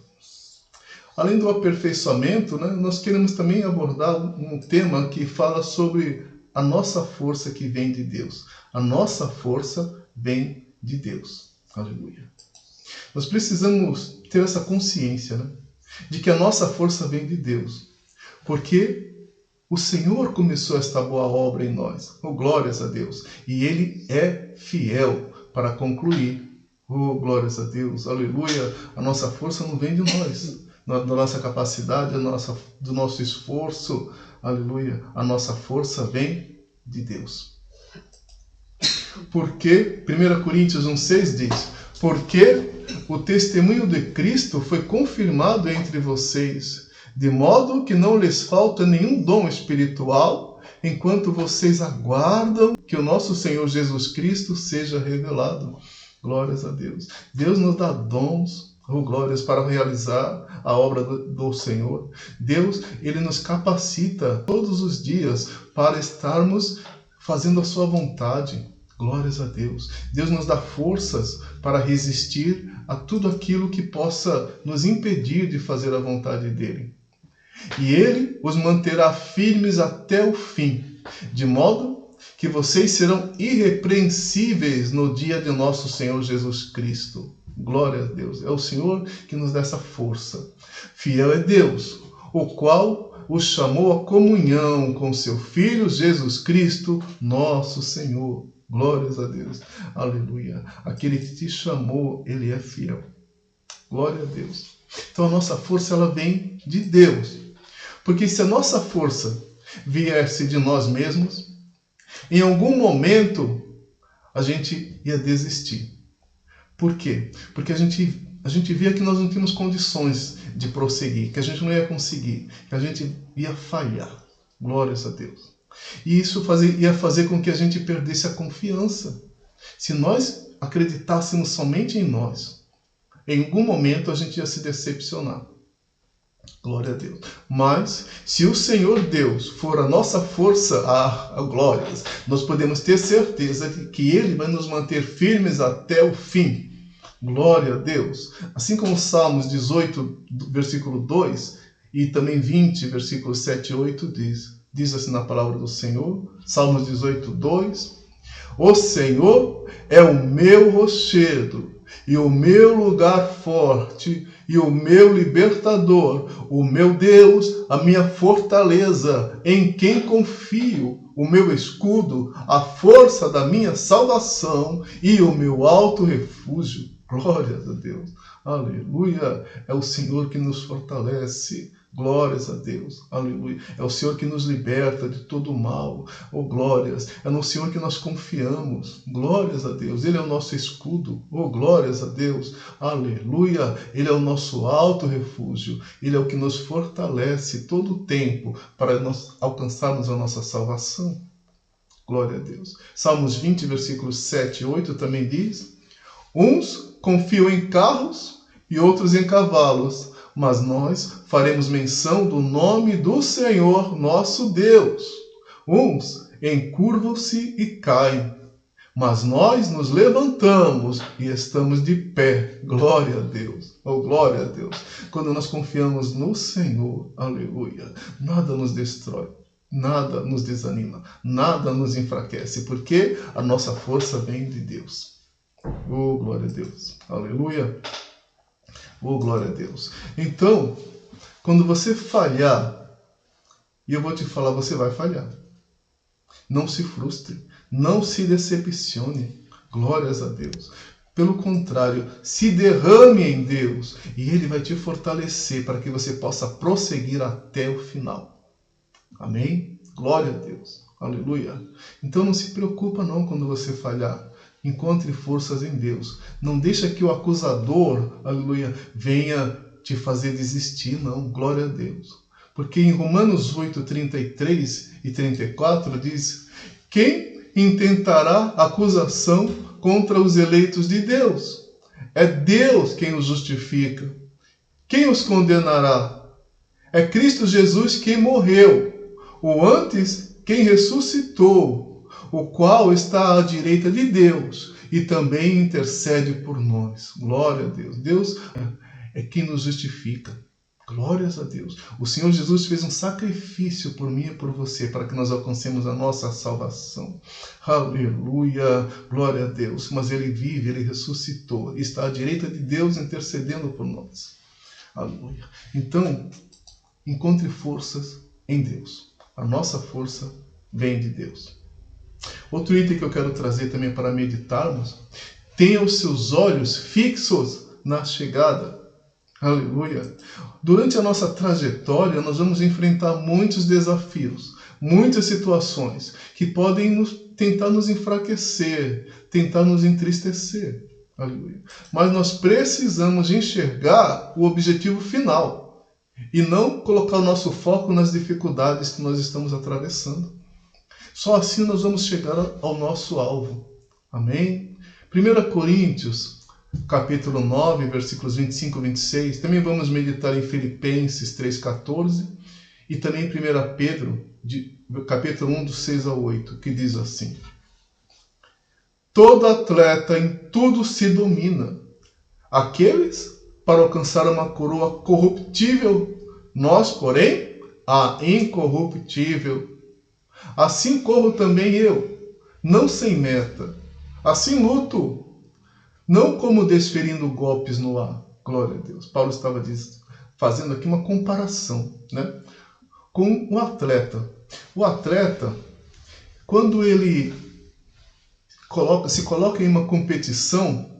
Além do aperfeiçoamento, né, nós queremos também abordar um tema que fala sobre a nossa força que vem de Deus. A nossa força vem de Deus. Aleluia. Nós precisamos ter essa consciência, né, de que a nossa força vem de Deus. Porque o Senhor começou esta boa obra em nós. Oh, glórias a Deus. E Ele é fiel para concluir. Oh, glórias a Deus. Aleluia. A nossa força não vem de nós, da nossa capacidade, do nosso esforço. Aleluia. A nossa força vem de Deus. Porque 1 Coríntios 1,6 diz: porque o testemunho de Cristo foi confirmado entre vocês, de modo que não lhes falta nenhum dom espiritual, enquanto vocês aguardam que o nosso Senhor Jesus Cristo seja revelado. Glórias a Deus. Deus nos dá dons, glórias, para realizar a obra do Senhor. Deus, Ele nos capacita todos os dias para estarmos fazendo a sua vontade. Glórias a Deus. Deus nos dá forças para resistir a tudo aquilo que possa nos impedir de fazer a vontade dEle. E Ele os manterá firmes até o fim, de modo que vocês serão irrepreensíveis no dia de nosso Senhor Jesus Cristo. Glória a Deus. É o Senhor que nos dá essa força. Fiel é Deus, o qual os chamou à comunhão com seu Filho Jesus Cristo, nosso Senhor. Glórias a Deus. Aleluia. Aquele que te chamou, Ele é fiel. Glória a Deus. Então a nossa força, ela vem de Deus. Porque se a nossa força viesse de nós mesmos, em algum momento a gente ia desistir. Por quê? Porque a gente via que nós não tínhamos condições de prosseguir, que a gente não ia conseguir, que a gente ia falhar. Glórias a Deus. E isso ia fazer com que a gente perdesse a confiança. Se nós acreditássemos somente em nós, em algum momento a gente ia se decepcionar. Glória a Deus. Mas, se o Senhor Deus for a nossa força, glórias, nós podemos ter certeza de que Ele vai nos manter firmes até o fim. Glória a Deus. Assim como Salmos 18, versículo 2, e também 20, versículos 7 e 8 diz assim na palavra do Senhor, Salmos 18, 2, o Senhor é o meu rochedo e o meu lugar forte e o meu libertador, o meu Deus, a minha fortaleza, em quem confio, o meu escudo, a força da minha salvação e o meu alto refúgio. Glórias a Deus. Aleluia. É o Senhor que nos fortalece. Glórias a Deus. Aleluia. É o Senhor que nos liberta de todo o mal. Oh, glórias. É no Senhor que nós confiamos. Glórias a Deus. Ele é o nosso escudo. Oh, glórias a Deus. Aleluia. Ele é o nosso alto refúgio. Ele é o que nos fortalece todo o tempo para nós alcançarmos a nossa salvação. Glória a Deus. Salmos 20, versículos 7 e 8 também diz: uns confiam em carros e outros em cavalos, mas nós faremos menção do nome do Senhor nosso Deus. Uns encurvam-se e caem, mas nós nos levantamos e estamos de pé. Glória a Deus. Oh, glória a Deus. Quando nós confiamos no Senhor, aleluia, nada nos destrói, nada nos desanima, nada nos enfraquece, porque a nossa força vem de Deus. Oh, glória a Deus. Aleluia. Oh, glória a Deus. Então, quando você falhar, e eu vou te falar, você vai falhar. Não se frustre, não se decepcione. Glórias a Deus. Pelo contrário, se derrame em Deus e Ele vai te fortalecer para que você possa prosseguir até o final. Amém? Glória a Deus. Aleluia. Então não se preocupa não quando você falhar. Encontre forças em Deus. Não deixa que o acusador, aleluia, venha te fazer desistir, não. Glória a Deus. Porque em Romanos 8, 33 e 34 diz: quem intentará acusação contra os eleitos de Deus? É Deus quem os justifica. Quem os condenará? É Cristo Jesus quem morreu, ou antes, quem ressuscitou, o qual está à direita de Deus e também intercede por nós. Glória a Deus. Deus é quem nos justifica. Glórias a Deus. O Senhor Jesus fez um sacrifício por mim e por você para que nós alcancemos a nossa salvação. Aleluia. Glória a Deus. Mas Ele vive, Ele ressuscitou. Está à direita de Deus intercedendo por nós. Aleluia. Então, encontre forças em Deus. A nossa força vem de Deus. Outro item que eu quero trazer também para meditarmos: tenha os seus olhos fixos na chegada. Aleluia. Durante a nossa trajetória, nós vamos enfrentar muitos desafios, muitas situações que podem tentar nos enfraquecer, tentar nos entristecer. Aleluia. Mas nós precisamos enxergar o objetivo final e não colocar o nosso foco nas dificuldades que nós estamos atravessando. Só assim nós vamos chegar ao nosso alvo. Amém? 1 Coríntios capítulo 9, versículos 25 e 26. Também vamos meditar em Filipenses 3,14 e também em 1 Pedro, capítulo 1, dos 6 ao 8, que diz assim: todo atleta em tudo se domina. Aqueles para alcançar uma coroa corruptível, nós, porém, a incorruptível. Assim corro também eu, não sem meta. Assim luto, não como desferindo golpes no ar. Glória a Deus. Paulo estava fazendo aqui uma comparação, né, com o atleta. O atleta, quando ele se coloca em uma competição,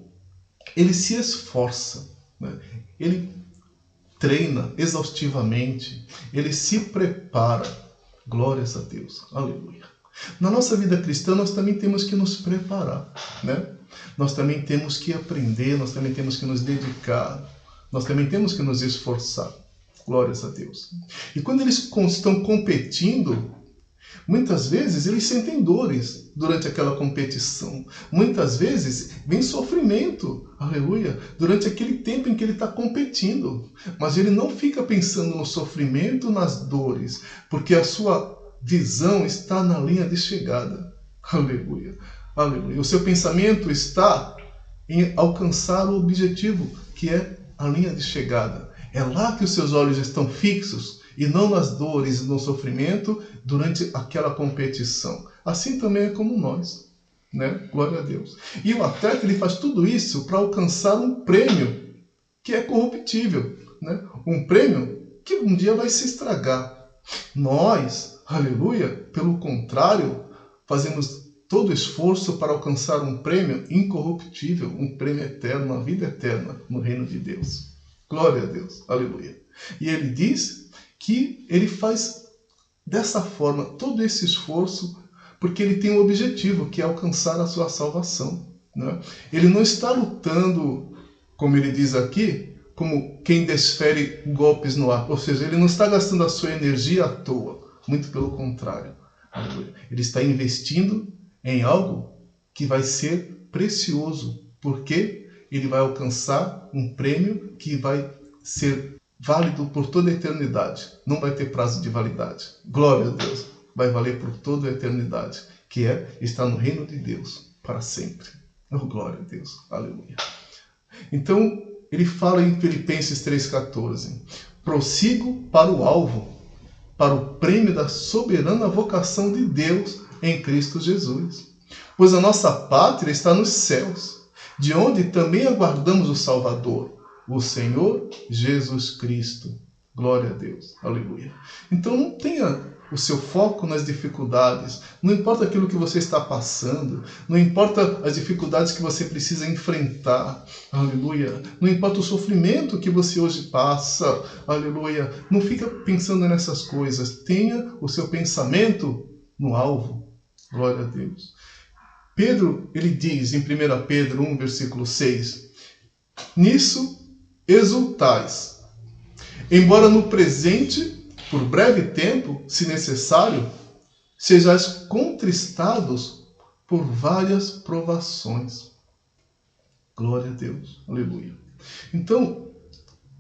ele se esforça, né? Ele treina exaustivamente, ele se prepara. Glórias a Deus. Aleluia. Na nossa vida cristã, nós também temos que nos preparar, né? Nós também temos que aprender, nós também temos que nos dedicar, nós também temos que nos esforçar. Glórias a Deus. E quando eles estão competindo, muitas vezes eles sentem dores durante aquela competição. Muitas vezes vem sofrimento, aleluia, durante aquele tempo em que ele está competindo. Mas ele não fica pensando no sofrimento, nas dores, porque a sua visão está na linha de chegada. Aleluia. Aleluia. O seu pensamento está em alcançar o objetivo, que é a linha de chegada. É lá que os seus olhos estão fixos e não nas dores e no sofrimento durante aquela competição. Assim também é como nós, né? Glória a Deus. E o atleta, ele faz tudo isso para alcançar um prêmio que é corruptível, né? Um prêmio que um dia vai se estragar. Nós, aleluia, pelo contrário, fazemos todo esforço para alcançar um prêmio incorruptível, um prêmio eterno, uma vida eterna no reino de Deus. Glória a Deus, aleluia. E ele diz que ele faz dessa forma todo esse esforço porque ele tem um objetivo, que é alcançar a sua salvação, né? Ele não está lutando, como ele diz aqui, como quem desfere golpes no ar, ou seja, ele não está gastando a sua energia à toa, muito pelo contrário. Aleluia. Ele está investindo em algo que vai ser precioso, porque ele vai alcançar um prêmio que vai ser válido por toda a eternidade. Não vai ter prazo de validade. Glória a Deus. Vai valer por toda a eternidade, que é estar no reino de Deus para sempre. Oh, glória a Deus. Aleluia. Então, ele fala em Filipenses 3,14: prossigo para o alvo, para o prêmio da soberana vocação de Deus em Cristo Jesus. Pois a nossa pátria está nos céus, de onde também aguardamos o Salvador, o Senhor Jesus Cristo. Glória a Deus. Aleluia. Então não tenha o seu foco nas dificuldades. Não importa aquilo que você está passando. Não importa as dificuldades que você precisa enfrentar. Aleluia. Não importa o sofrimento que você hoje passa. Aleluia. Não fica pensando nessas coisas. Tenha o seu pensamento no alvo. Glória a Deus. Pedro, ele diz em 1 Pedro 1, versículo 6: nisso exultais, embora no presente, por breve tempo, se necessário, sejais contristados por várias provações. Glória a Deus. Aleluia. Então,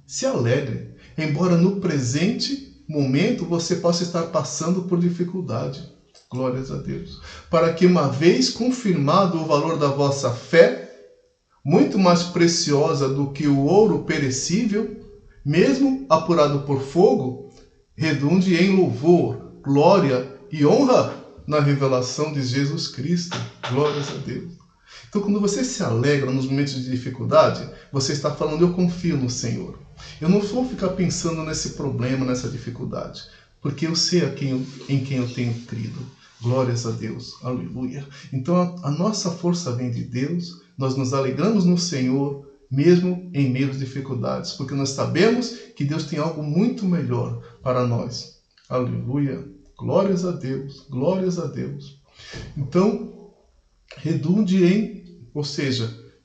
se alegre, embora no presente momento você possa estar passando por dificuldade. Glórias a Deus. Para que, uma vez confirmado o valor da vossa fé, muito mais preciosa do que o ouro perecível, mesmo apurado por fogo, redunde em louvor, glória e honra na revelação de Jesus Cristo. Glórias a Deus. Então, quando você se alegra nos momentos de dificuldade, você está falando: eu confio no Senhor. Eu não vou ficar pensando nesse problema, nessa dificuldade, porque eu sei em quem eu tenho crido. Glórias a Deus. Aleluia. Então, a nossa força vem de Deus. Nós nos alegramos no Senhor, mesmo em meio às dificuldades, porque nós sabemos que Deus tem algo muito melhor para nós. Aleluia. Glórias a Deus. Glórias a Deus. Então,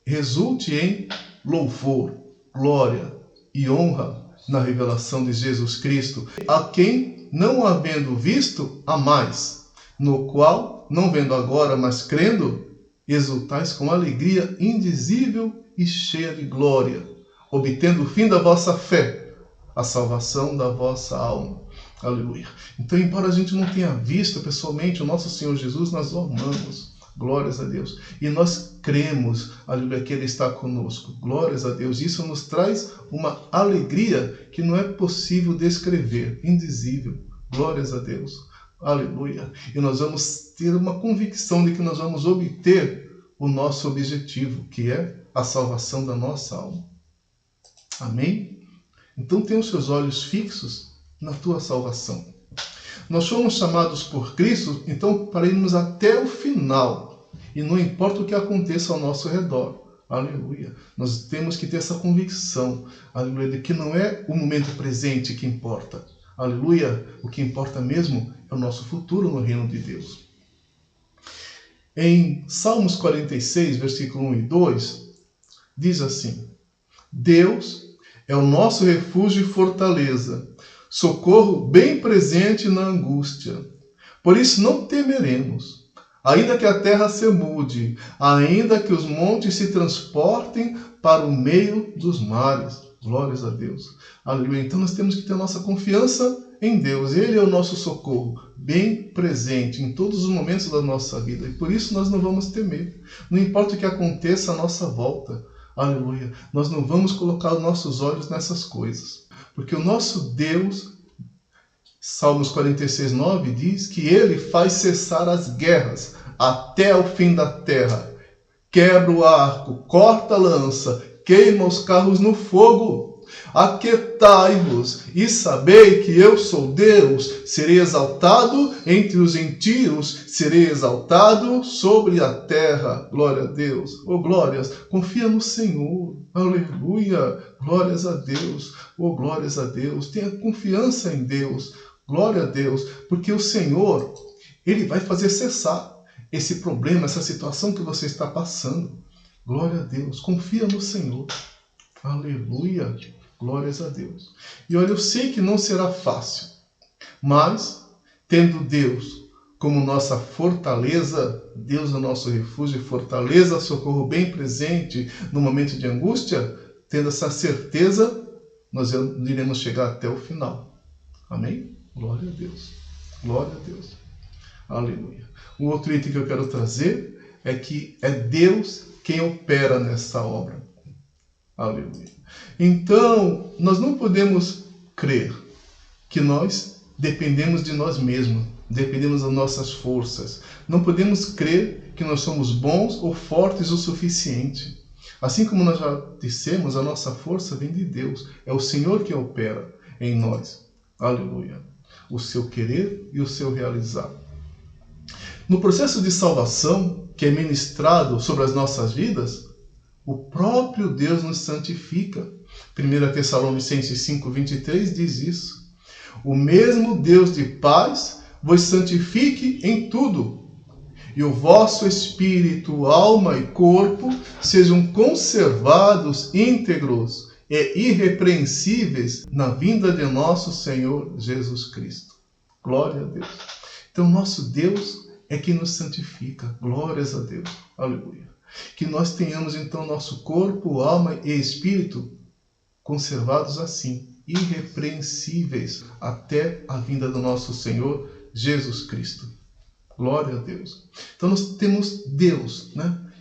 resulte em louvor, glória e honra na revelação de Jesus Cristo, a quem, não havendo visto, amais, no qual, não vendo agora, mas crendo, exultais com alegria indizível e cheia de glória, obtendo o fim da vossa fé, a salvação da vossa alma. Aleluia. Então, embora a gente não tenha visto pessoalmente o nosso Senhor Jesus, nós o amamos. Glórias a Deus. E nós cremos, aleluia, que Ele está conosco. Glórias a Deus. Isso nos traz uma alegria que não é possível descrever, indizível. Glórias a Deus. Aleluia. E nós vamos ter uma convicção de que nós vamos obter o nosso objetivo, que é a salvação da nossa alma. Amém? Então tenha os seus olhos fixos na tua salvação. Nós fomos chamados por Cristo, então, para irmos até o final. E não importa o que aconteça ao nosso redor. Aleluia. Nós temos que ter essa convicção, aleluia, de que não é o momento presente que importa. Aleluia. O que importa mesmo é o nosso futuro no reino de Deus. Em Salmos 46, versículo 1 e 2, diz assim: Deus é o nosso refúgio e fortaleza, socorro bem presente na angústia. Por isso não temeremos, ainda que a terra se mude, ainda que os montes se transportem para o meio dos mares. Glórias a Deus. Aleluia. Então nós temos que ter nossa confiança em Deus. Ele é o nosso socorro, bem presente em todos os momentos da nossa vida. E por isso nós não vamos temer. Não importa o que aconteça à nossa volta. Aleluia. Nós não vamos colocar os nossos olhos nessas coisas. Porque o nosso Deus, Salmos 46, 9, diz que Ele faz cessar as guerras até o fim da terra. Quebra o arco, corta a lança, queima os carros no fogo. Aquietai-vos e sabei que eu sou Deus. Serei exaltado entre os gentios, serei exaltado sobre a terra. Glória a Deus. Oh, glórias. Confia no Senhor. Aleluia. Glórias a Deus. Oh, glórias a Deus. Tenha confiança em Deus. Glória a Deus. Porque o Senhor, Ele vai fazer cessar esse problema, essa situação que você está passando. Glória a Deus. Confia no Senhor. Aleluia. Glórias a Deus. E olha, eu sei que não será fácil, mas tendo Deus como nossa fortaleza, Deus é o nosso refúgio e fortaleza, socorro bem presente no momento de angústia, tendo essa certeza, nós iremos chegar até o final. Amém? Glória a Deus. Glória a Deus. Aleluia. Um outro item que eu quero trazer é que é Deus quem opera nessa obra. Aleluia. Então, nós não podemos crer que nós dependemos de nós mesmos, dependemos das nossas forças. Não podemos crer que nós somos bons ou fortes o suficiente. Assim como nós já dissemos, a nossa força vem de Deus. É o Senhor que opera em nós. Aleluia. O seu querer e o seu realizar. No processo de salvação que é ministrado sobre as nossas vidas, o próprio Deus nos santifica. 1 Tessalonicenses 5:23 diz isso. O mesmo Deus de paz vos santifique em tudo, e o vosso espírito, alma e corpo sejam conservados íntegros e irrepreensíveis na vinda de nosso Senhor Jesus Cristo. Glória a Deus. Então, nosso Deus é quem nos santifica. Glórias a Deus. Aleluia. Que nós tenhamos, então, nosso corpo, alma e espírito conservados assim, irrepreensíveis, até a vinda do nosso Senhor Jesus Cristo. Glória a Deus. Então nós temos Deus,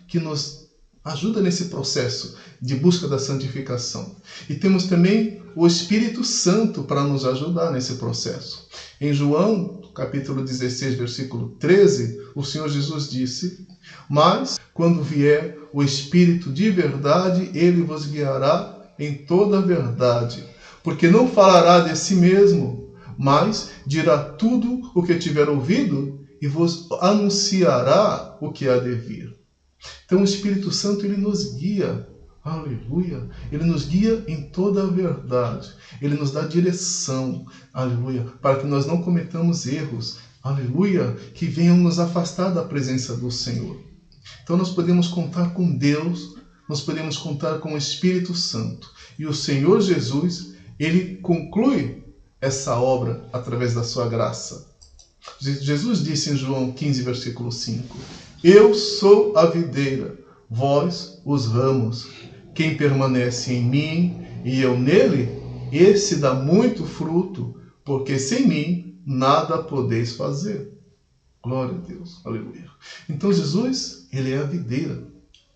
que nos ajuda nesse processo de busca da santificação. E temos também o Espírito Santo para nos ajudar nesse processo. Em João, capítulo 16, versículo 13, o Senhor Jesus disse: mas, quando vier o Espírito de verdade, ele vos guiará em toda a verdade, porque não falará de si mesmo, mas dirá tudo o que tiver ouvido e vos anunciará o que há de vir. Então o Espírito Santo, ele nos guia, aleluia, ele nos guia em toda a verdade, ele nos dá direção, aleluia, para que nós não cometamos erros, aleluia, que venham nos afastar da presença do Senhor. Então nós podemos contar com Deus, nós podemos contar com o Espírito Santo. E o Senhor Jesus, ele conclui essa obra através da sua graça. Jesus disse em João 15, versículo 5, eu sou a videira, vós os ramos. Quem permanece em mim e eu nele, esse dá muito fruto, porque sem mim nada podeis fazer. Glória a Deus, aleluia. Então Jesus, ele é a videira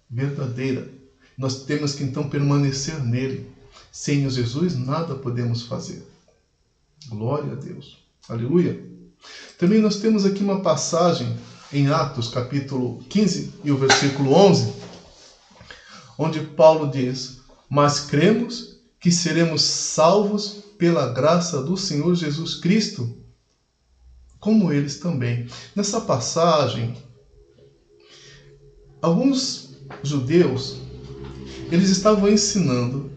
verdadeira. Nós temos que então permanecer nele. Sem o Jesus nada podemos fazer. Glória a Deus, aleluia. Também nós temos aqui uma passagem em Atos, capítulo 15 e o versículo 11, onde Paulo diz: mas cremos que seremos salvos pela graça do Senhor Jesus Cristo, como eles também. Nessa passagem, alguns judeus, eles estavam ensinando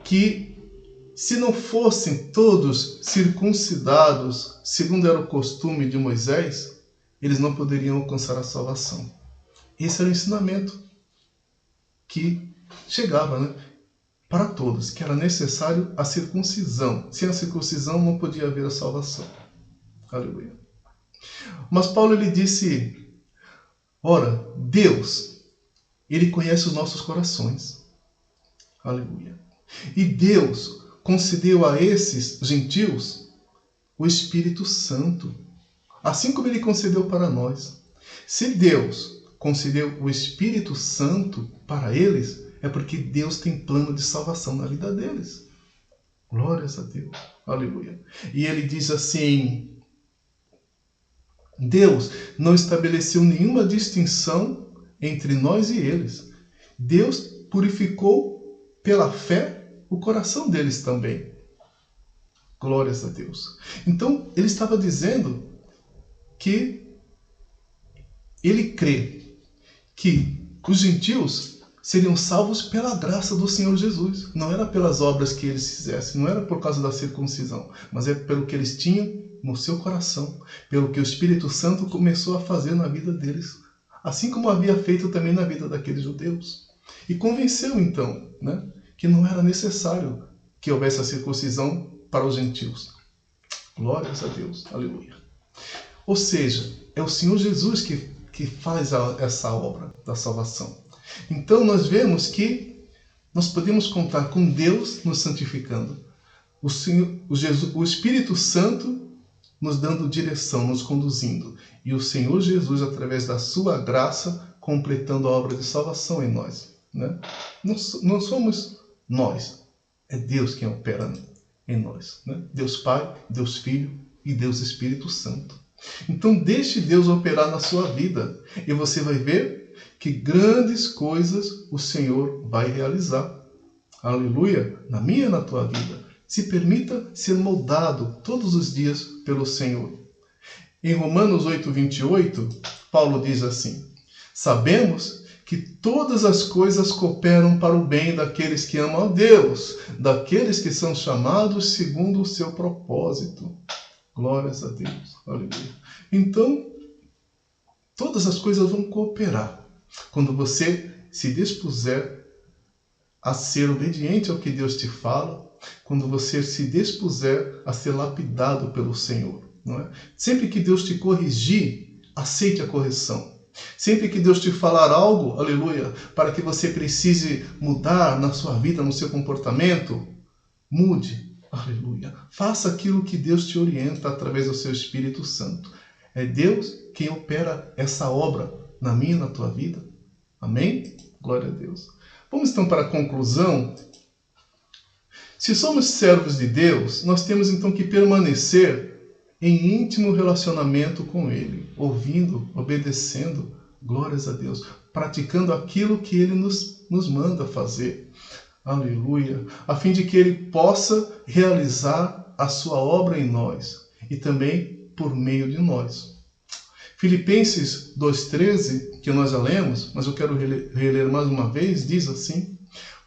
que se não fossem todos circuncidados, segundo era o costume de Moisés, eles não poderiam alcançar a salvação. Esse era o ensinamento que chegava, para todos, que era necessário a circuncisão. Sem a circuncisão não podia haver a salvação. Aleluia. Mas Paulo, ele disse: ora, Deus, ele conhece os nossos corações. Aleluia. E Deus concedeu a esses gentios o Espírito Santo, assim como ele concedeu para nós. Se Deus concedeu o Espírito Santo para eles, é porque Deus tem plano de salvação na vida deles. Glórias a Deus. Aleluia. E ele diz assim: Deus não estabeleceu nenhuma distinção entre nós e eles. Deus purificou pela fé o coração deles também. Glórias a Deus. Então, ele estava dizendo que ele crê que os gentios seriam salvos pela graça do Senhor Jesus. Não era pelas obras que eles fizessem, não era por causa da circuncisão, mas é pelo que eles tinham no seu coração, pelo que o Espírito Santo começou a fazer na vida deles, assim como havia feito também na vida daqueles judeus. E convenceu então, que não era necessário que houvesse a circuncisão para os gentios. Glórias a Deus, aleluia. Ou seja, é o Senhor Jesus que faz essa obra da salvação. Então nós vemos que nós podemos contar com Deus nos santificando, o Espírito Santo nos dando direção, nos conduzindo, e o Senhor Jesus, através da sua graça, completando a obra de salvação em nós. Não somos nós. É Deus quem opera em nós, né? Deus Pai, Deus Filho e Deus Espírito Santo. Então deixe Deus operar na sua vida e você vai ver que grandes coisas o Senhor vai realizar. Aleluia! Na minha e na tua vida. Se permita ser moldado todos os dias pelo Senhor. Em Romanos 8:28, Paulo diz assim: sabemos que todas as coisas cooperam para o bem daqueles que amam a Deus, daqueles que são chamados segundo o seu propósito. Glórias a Deus. Aleluia. Então, todas as coisas vão cooperar quando você se dispuser a ser obediente ao que Deus te fala, quando você se dispuser a ser lapidado pelo Senhor. Não é? Sempre que Deus te corrigir, aceite a correção. Sempre que Deus te falar algo, aleluia, para que você precise mudar na sua vida, no seu comportamento, mude, aleluia. Faça aquilo que Deus te orienta através do seu Espírito Santo. É Deus quem opera essa obra na minha e na tua vida. Amém? Glória a Deus. Vamos então para a conclusão. Se somos servos de Deus, nós temos então que permanecer em íntimo relacionamento com Ele, ouvindo, obedecendo, glórias a Deus, praticando aquilo que Ele nos manda fazer. Aleluia! A fim de que Ele possa realizar a sua obra em nós e também por meio de nós. Filipenses 2,13, que nós já lemos, mas eu quero reler mais uma vez, diz assim: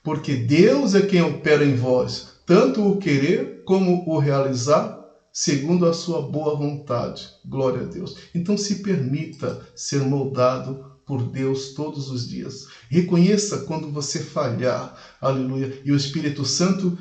porque Deus é quem opera em vós, tanto o querer como o realizar, segundo a sua boa vontade. Glória a Deus. Então se permita ser moldado por Deus todos os dias. Reconheça quando você falhar, aleluia, e o Espírito Santo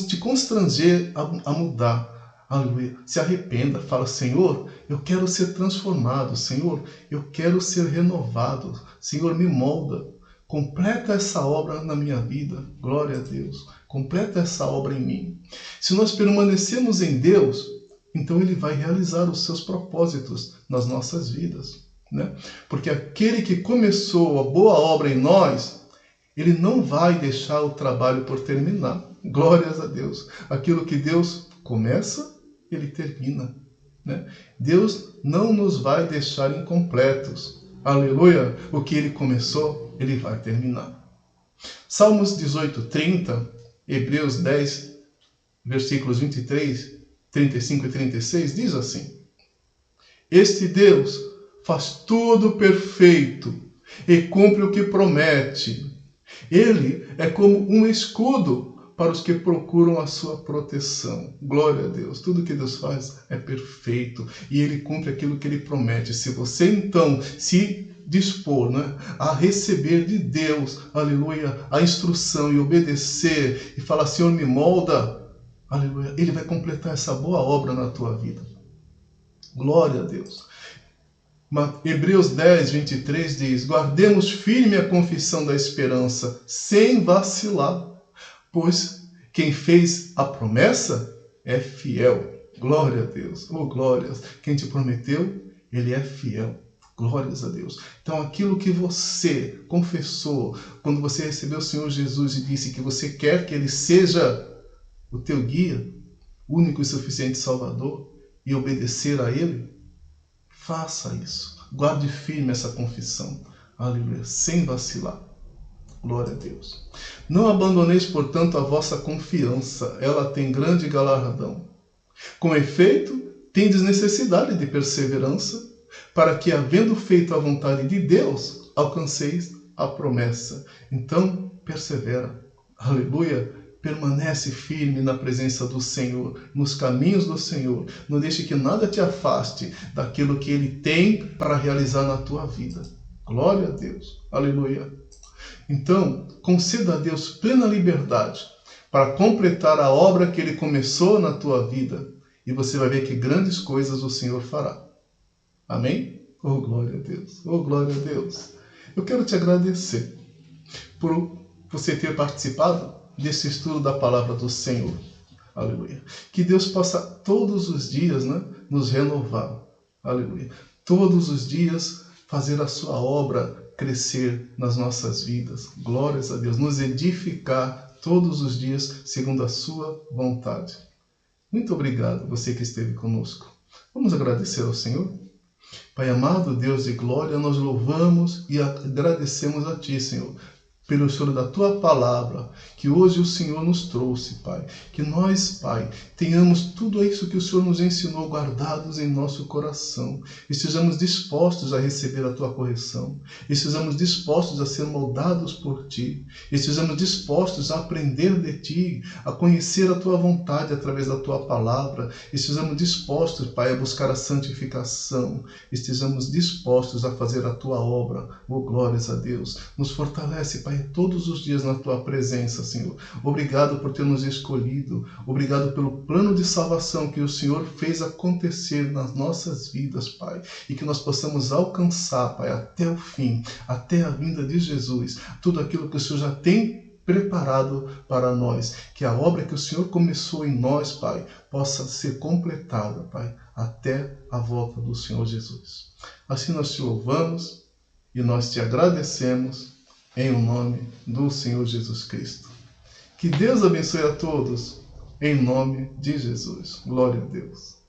te constranger a mudar. Aleluia. Se arrependa, fala: Senhor, eu quero ser transformado, Senhor, eu quero ser renovado, Senhor, me molda, completa essa obra na minha vida, glória a Deus, completa essa obra em mim. Se nós permanecemos em Deus, então Ele vai realizar os seus propósitos nas nossas vidas, né? Porque aquele que começou a boa obra em nós, Ele não vai deixar o trabalho por terminar, glórias a Deus. Aquilo que Deus começa, Ele termina, né? Deus não nos vai deixar incompletos. Aleluia! O que Ele começou, Ele vai terminar. Salmos 18:30, Hebreus 10, versículos 23, 35 e 36, diz assim: este Deus faz tudo perfeito e cumpre o que promete. Ele é como um escudo para os que procuram a sua proteção. Glória a Deus. Tudo que Deus faz é perfeito e Ele cumpre aquilo que Ele promete. Se você então se dispor, né, a receber de Deus, aleluia, a instrução e obedecer e falar: Senhor, me molda, aleluia, Ele vai completar essa boa obra na tua vida. Glória a Deus. Hebreus 10, 23 diz: guardemos firme a confissão da esperança, sem vacilar, pois quem fez a promessa é fiel. Glória a Deus. Oh, glórias. Quem te prometeu, Ele é fiel. Glórias a Deus. Então, aquilo que você confessou, quando você recebeu o Senhor Jesus e disse que você quer que Ele seja o teu guia, único e suficiente Salvador, e obedecer a Ele, faça isso. Guarde firme essa confissão. Aleluia. Sem vacilar. Glória a Deus. Não abandoneis, portanto, a vossa confiança. Ela tem grande galardão. Com efeito, tendes necessidade de perseverança, para que, havendo feito a vontade de Deus, alcanceis a promessa. Então, persevera. Aleluia. Permanece firme na presença do Senhor, nos caminhos do Senhor. Não deixe que nada te afaste daquilo que Ele tem para realizar na tua vida. Glória a Deus. Aleluia. Então, conceda a Deus plena liberdade para completar a obra que Ele começou na tua vida. E você vai ver que grandes coisas o Senhor fará. Amém? Oh, glória a Deus. Oh, glória a Deus. Eu quero te agradecer por você ter participado desse estudo da palavra do Senhor. Aleluia. Que Deus possa todos os dias, né, nos renovar. Aleluia. Todos os dias fazer a sua obra crescer nas nossas vidas. Glórias a Deus. Nos edificar todos os dias segundo a sua vontade. Muito obrigado, você que esteve conosco. Vamos agradecer ao Senhor? Pai amado, Deus de glória, nós louvamos e agradecemos a Ti, Senhor, pelo Senhor da Tua palavra, que hoje o Senhor nos trouxe, Pai. Que nós, Pai, tenhamos tudo isso que o Senhor nos ensinou guardados em nosso coração. Estejamos dispostos a receber a Tua correção. Estejamos dispostos a ser moldados por Ti. Estejamos dispostos a aprender de Ti, a conhecer a Tua vontade através da Tua palavra. Estejamos dispostos, Pai, a buscar a santificação. Estejamos dispostos a fazer a Tua obra. Oh, glórias a Deus. Nos fortalece, Pai, todos os dias na Tua presença, Senhor. Obrigado por ter nos escolhido. Obrigado pelo plano de salvação que o Senhor fez acontecer nas nossas vidas, Pai. E que nós possamos alcançar, Pai, até o fim, até a vinda de Jesus, tudo aquilo que o Senhor já tem preparado para nós. Que a obra que o Senhor começou em nós, Pai, possa ser completada, Pai, até a volta do Senhor Jesus. Assim nós te louvamos e nós te agradecemos em nome do Senhor Jesus Cristo. Que Deus abençoe a todos, em nome de Jesus. Glória a Deus.